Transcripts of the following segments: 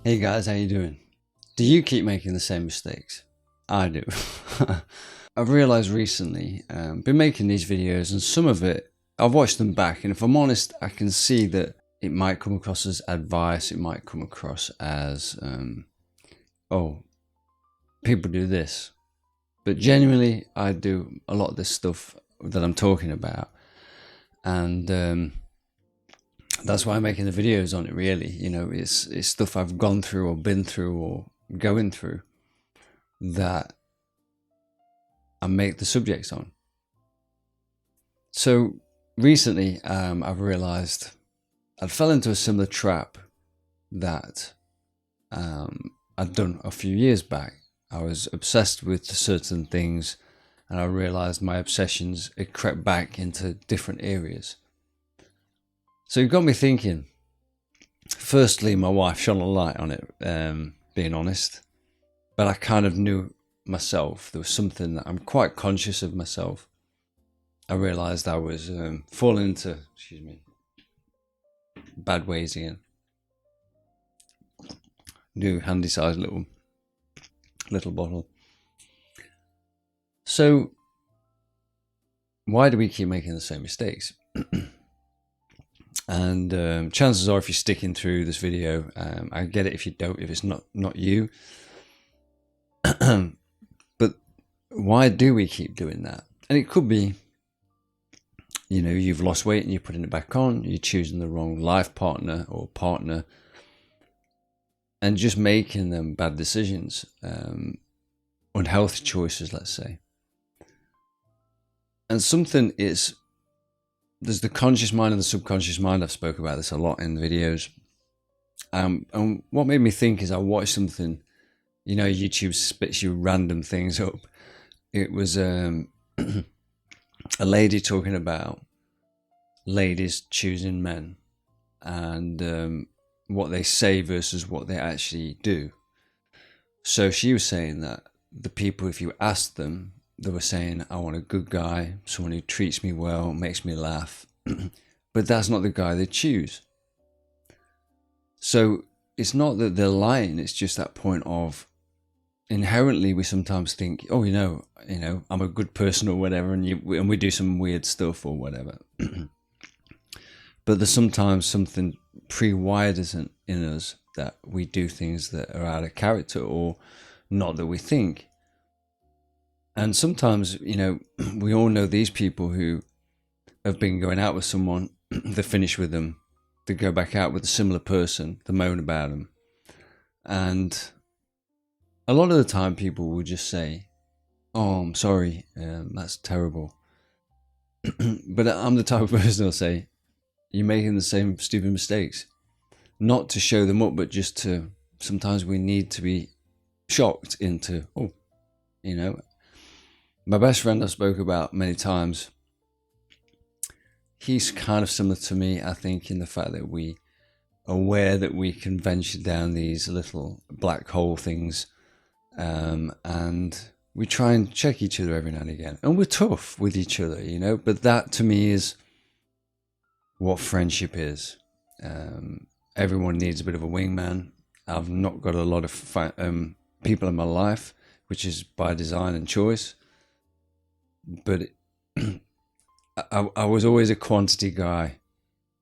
Hey guys, how you doing? Do you keep making the same mistakes? I do. I've realised recently, been making these videos, and some of it, I've watched them back, and if I'm honest, I can see that it might come across as advice, it might come across as, oh, people do this. But genuinely, I do a lot of this stuff that I'm talking about, and that's why I'm making the videos on it, really. You know, it's stuff I've gone through or been through or going through that I make the subjects on. So recently, I've realized I fell into a similar trap that I'd done a few years back. I was obsessed with certain things, and I realized my obsessions, it crept back into different areas. So it got me thinking. Firstly, my wife shone a light on it, being honest. But I kind of knew myself. There was something that I'm quite conscious of myself. I realised I was falling into, bad ways again. New handy sized little bottle. So why do we keep making the same mistakes? And chances are, if you're sticking through this video, I get it if you don't, if it's not you. But why do we keep doing that? And it could be, you know, you've lost weight and you're putting it back on, you're choosing the wrong life partner or partner, and just making them bad decisions, unhealthy choices, let's say. And something is, there's the conscious mind and the subconscious mind. I've spoken about this a lot in the videos. And what made me think is I watched something, you know, YouTube spits you random things up. It was a lady talking about ladies choosing men and what they say versus what they actually do. So she was saying that the people, if you asked them, they were saying, I want a good guy, someone who treats me well, makes me laugh. But that's not the guy they choose. So it's not that they're lying, it's just that point of, inherently we sometimes think, oh, you know, I'm a good person or whatever, and we do some weird stuff or whatever. But there's sometimes something pre-wired isn't in us, that we do things that are out of character or not that we think. And sometimes, you know, we all know these people who have been going out with someone, they finish with them, they go back out with a similar person, they moan about them. And a lot of the time people will just say, oh, I'm sorry, that's terrible. But I'm the type of person who'll say, you're making the same stupid mistakes. Not to show them up, but just to, sometimes we need to be shocked into, oh, you know. My best friend I've spoke about many times, he's kind of similar to me, I think, in the fact that we are aware that we can venture down these little black hole things, and we try and check each other every now and again. And we're tough with each other, you know, but that to me is what friendship is. Everyone needs a bit of a wingman. I've not got a lot of people in my life, which is by design and choice. But I was always a quantity guy.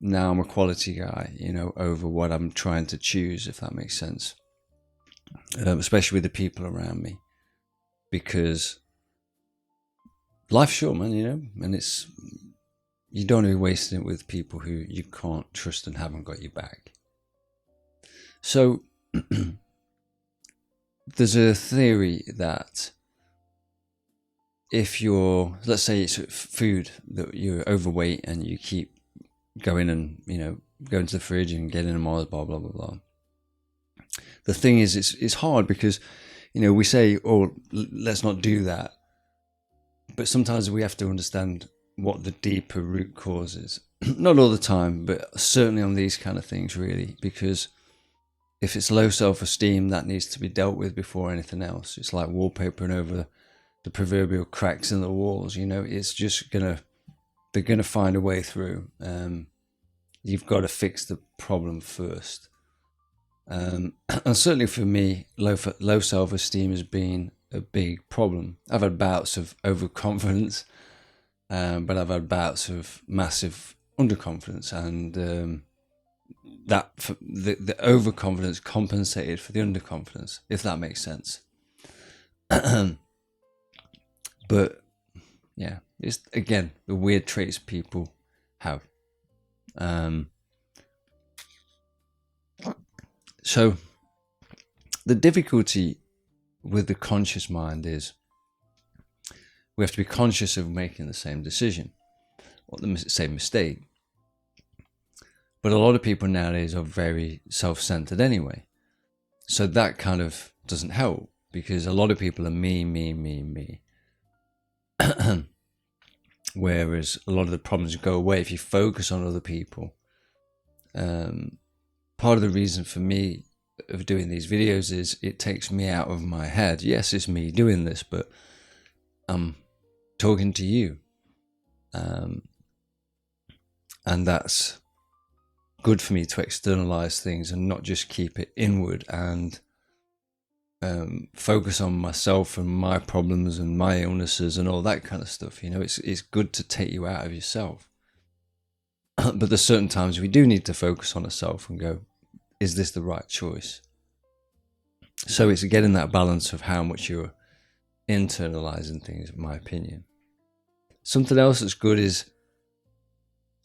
Now I'm a quality guy, you know, over what I'm trying to choose, if that makes sense. Especially with the people around me. Because life's short, man, you know, and it's, you don't want to be wasting it with people who you can't trust and haven't got your back. So there's a theory that if you're, let's say it's food, that you're overweight and you keep going and, you know, going to the fridge and getting them all, blah, blah, blah, blah. The thing is, it's hard because, you know, we say, oh, let's not do that. But sometimes we have to understand what the deeper root cause is. Not all the time, but certainly on these kind of things, really, because if it's low self-esteem, that needs to be dealt with before anything else. It's like wallpapering over the proverbial cracks in the walls, you know. It's just they're gonna find a way through. You've got to fix the problem first. And certainly for me, low self-esteem has been a big problem. I've had bouts of overconfidence, but I've had bouts of massive underconfidence, and the overconfidence compensated for the underconfidence, if that makes sense. But yeah, it's again the weird traits people have. So the difficulty with the conscious mind is we have to be conscious of making the same decision or the same mistake. But a lot of people nowadays are very self-centered anyway. So that kind of doesn't help, because a lot of people are me. Whereas a lot of the problems go away if you focus on other people. Part of the reason for me of doing these videos is it takes me out of my head. Yes, it's me doing this, but I'm talking to you. And that's good for me to externalize things and not just keep it inward and focus on myself and my problems and my illnesses and all that kind of stuff. You know, it's good to take you out of yourself. But there's certain times we do need to focus on ourselves and go, is this the right choice? So it's getting that balance of how much you're internalizing things, in my opinion. Something else that's good is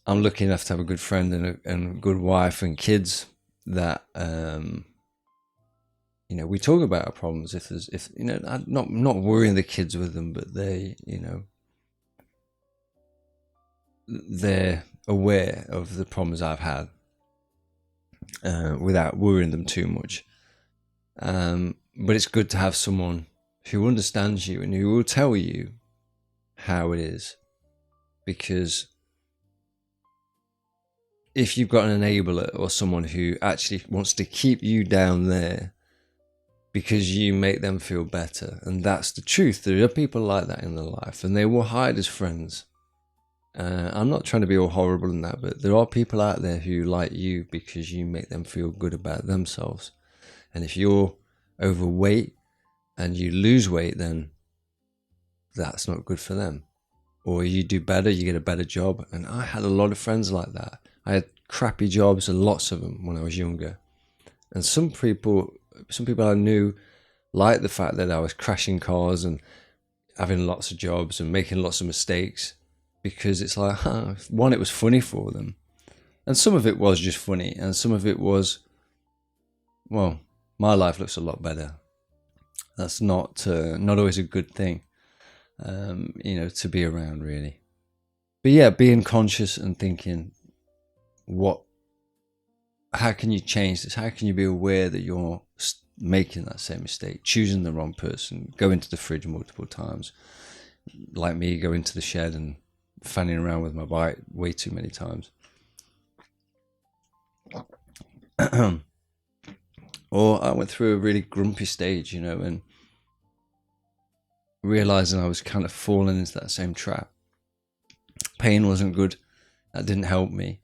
I'm lucky enough to have a good friend and a good wife and kids that you know, we talk about our problems. If you know, I'm not worrying the kids with them, but they, you know, they're aware of the problems I've had without worrying them too much. But it's good to have someone who understands you and who will tell you how it is, because if you've got an enabler or someone who actually wants to keep you down there because you make them feel better, and that's the truth, there are people like that in their life, and they will hide as friends. I'm not trying to be all horrible in that, but there are people out there who like you because you make them feel good about themselves. And if you're overweight and you lose weight, then that's not good for them. Or you do better, you get a better job. And I had a lot of friends like that. I had crappy jobs, and lots of them when I was younger. And some people I knew liked the fact that I was crashing cars and having lots of jobs and making lots of mistakes, because it's like, one, it was funny for them. And some of it was just funny, and some of it was, well, my life looks a lot better. That's not always a good thing, you know, to be around, really. But yeah, being conscious and thinking, how can you change this? How can you be aware that you're making that same mistake, choosing the wrong person, go into the fridge multiple times, like me, go into the shed and fanning around with my bike way too many times. Or I went through a really grumpy stage, you know, and realizing I was kind of falling into that same trap. Pain wasn't good. That didn't help me.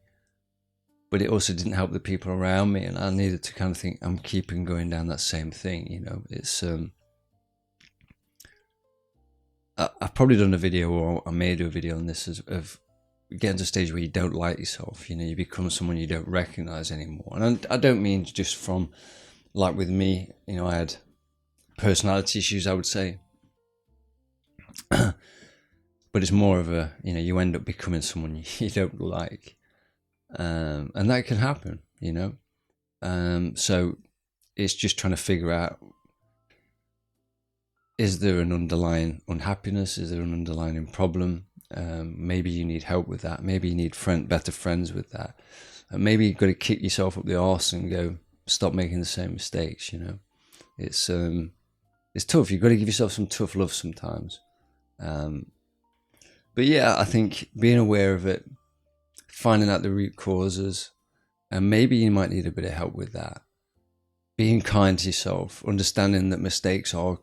But it also didn't help the people around me, and I needed to kind of think, I'm keeping going down that same thing, you know. It's I've probably done a video, or I may do a video on this, of getting to a stage where you don't like yourself. You know, you become someone you don't recognize anymore. And I don't mean just from, like with me, you know, I had personality issues, I would say. But it's more of a, you know, you end up becoming someone you don't like. And that can happen, you know. So it's just trying to figure out, is there an underlying unhappiness? Is there an underlying problem? Maybe you need help with that. Maybe you need better friends with that. Maybe you've got to kick yourself up the arse and go, stop making the same mistakes, you know. It's tough. You've got to give yourself some tough love sometimes. But yeah, I think being aware of it, finding out the root causes, and maybe you might need a bit of help with that. Being kind to yourself, understanding that mistakes are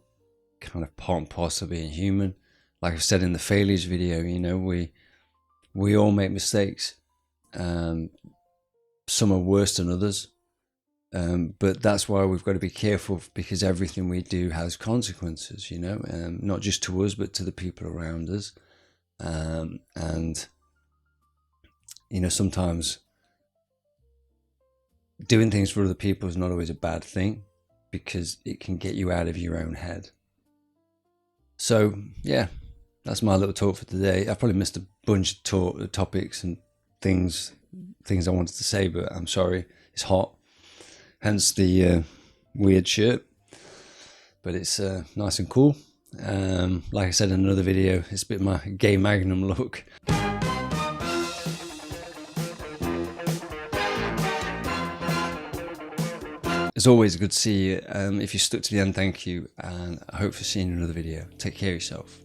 kind of part and parcel of being human. Like I've said in the failures video, you know, we all make mistakes. Some are worse than others. But that's why we've got to be careful, because everything we do has consequences, you know, not just to us, but to the people around us. And, you know, sometimes doing things for other people is not always a bad thing, because it can get you out of your own head. So, yeah, that's my little talk for today. I probably missed a bunch of topics and things I wanted to say, but I'm sorry. It's hot. Hence the weird shirt. But it's nice and cool. Like I said in another video, it's a bit of my gay Magnum look. As always, good to see you. If you stuck to the end, thank you. And I hope to see you in another video. Take care of yourself.